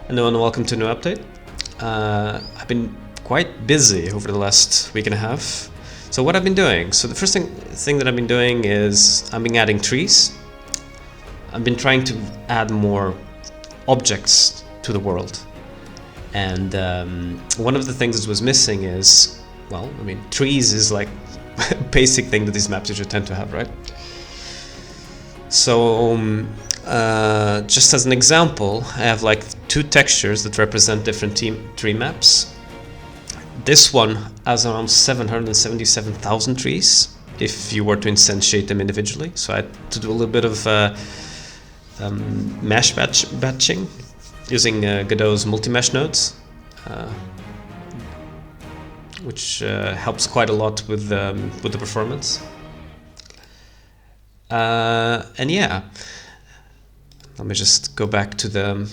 Hello and welcome to a new update. I've been quite busy over the last week and a half. So what I've been doing, so the first thing that I've been doing is I've been adding trees. I've been trying to add more objects to the world. And one of the things that was missing is, well, I mean, trees is like a basic thing that these maps usually tend to have, right? So just as an example, I have like two textures that represent different tree maps. This one has around 777,000 trees if you were to instantiate them individually. So I had to do a little bit of mesh batching using Godot's multi-mesh nodes, which helps quite a lot with the performance. And yeah, let me just go back to the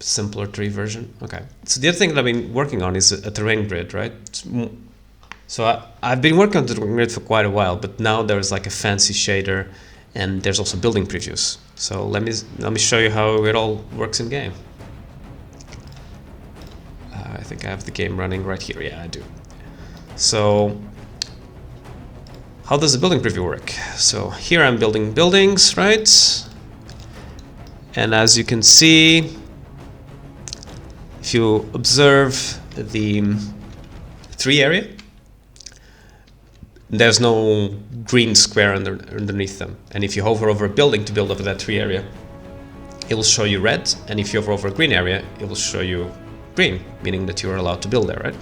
simpler tree version. Okay, so the other thing that I've been working on is a terrain grid, right? So I've been working on the terrain grid for quite a while, but now there's like a fancy shader, and there's also building previews. So let me show you how it all works in game. I think I have the game running right here. Yeah, I do. So how does the building preview work? So here I'm building buildings, right? And as you can see, if you observe the tree area, there's no green square underneath them. And if you hover over a building to build over that tree area, it will show you red. And if you hover over a green area, it will show you green, meaning that you are allowed to build there, right?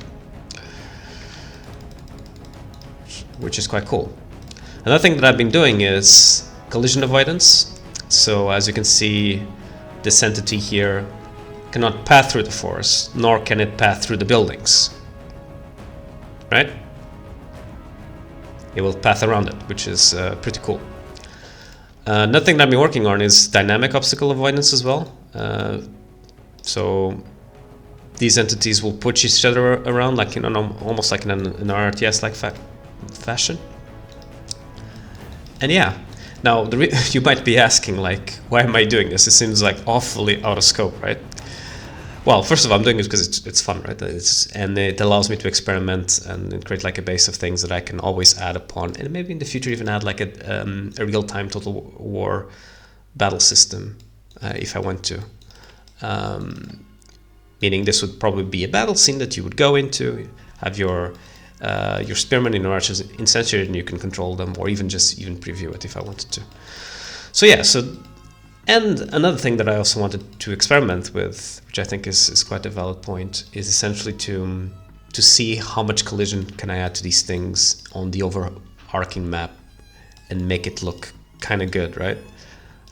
Which is quite cool. Another thing that I've been doing is collision avoidance. So as you can see, this entity here cannot pass through the forest, nor can it pass through the buildings, right? It will pass around it, which is pretty cool. Another thing that I've been working on is dynamic obstacle avoidance as well. So these entities will push each other around, like almost like in an RTS-like fashion. And yeah, now you might be asking, like, why am I doing this? It seems like awfully out of scope, right? Well, first of all, I'm doing it because it's fun, right? And it allows me to experiment and create like a base of things that I can always add upon, and maybe in the future even add like a real-time Total War battle system if I want to. Meaning this would probably be a battle scene that you would go into, have your spearmen and your archers instantiated, and you can control them, or even preview it if I wanted to. So yeah, and another thing that I also wanted to experiment with, which I think is quite a valid point, is essentially to see how much collision can I add to these things on the overarching map and make it look kind of good, right?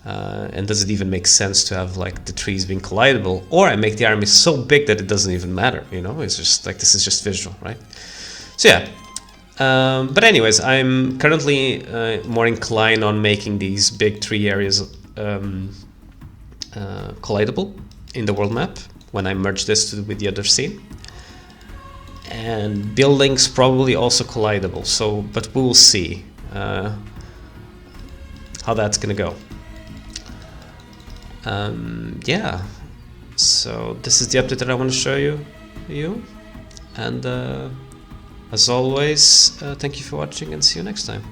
And does it even make sense to have like the trees being collidable, or I make the army so big that it doesn't even matter, you know? It's just like, this is just visual, right? So yeah, but anyways, I'm currently more inclined on making these big tree areas collidable in the world map when I merge this with the other scene. And buildings probably also collidable, so, but we will see how that's gonna go. Yeah, so this is the update that I want to show you, and as always, thank you for watching, and see you next time.